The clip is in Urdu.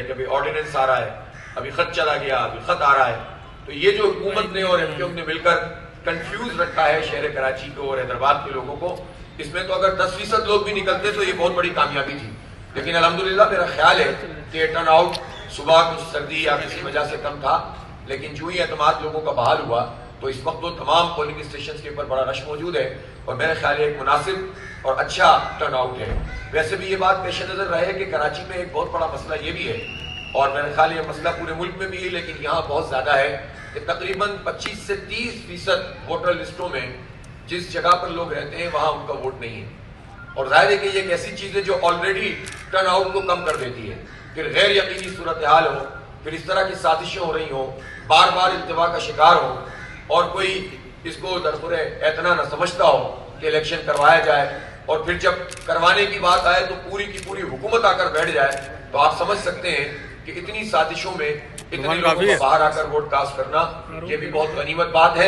کبھی آرڈیننس آ رہا ہے، ابھی خط چلا گیا، ابھی خط آ رہا ہے. تو یہ جو حکومت نے اور MPO نے مل کر کنفیوز رکھا ہے شہر کراچی کو اور حیدرآباد کے لوگوں کو، اس میں تو اگر 10% لوگ بھی نکلتے تو یہ بہت بڑی کامیابی تھی. لیکن الحمدللہ میرا خیال ہے کہ ٹرن آؤٹ صبح کچھ سردی یا کسی وجہ سے کم تھا، لیکن جو ہی اعتماد لوگوں کا بحال ہوا تو اس وقت تو تمام پولنگ اسٹیشنز کے اوپر بڑا رش موجود ہے، اور میرا خیال ہے ایک مناسب اور اچھا ٹرن آؤٹ ہے. ویسے بھی یہ بات پیش نظر رہے کہ کراچی میں ایک بہت بڑا مسئلہ یہ بھی ہے، اور میرا خیال یہ مسئلہ پورے ملک میں بھی ہے لیکن یہاں بہت زیادہ ہے، کہ تقریباً 25 سے 30% ووٹر لسٹوں میں جس جگہ پر لوگ رہتے ہیں وہاں ان کا ووٹ نہیں ہے. اور ظاہر ہے کہ یہ ایک ایسی چیز ہے جو آلریڈی ٹرن آؤٹ کو کم کر دیتی ہے. پھر غیر یقینی صورتحال ہو، پھر اس طرح کی سازشیں ہو رہی ہوں، بار بار التوا کا شکار ہو، اور کوئی اس کو درخور اعتنا نہ سمجھتا ہو کہ الیکشن کروایا جائے، اور پھر جب کروانے کی بات آئے تو پوری کی پوری حکومت آ کر بیٹھ جائے، تو آپ سمجھ سکتے ہیں کہ اتنی سازشوں میں اتنے لوگوں کو باہر آ کر ووٹ کاسٹ کرنا یہ بھی بہت غنیمت بات ہے.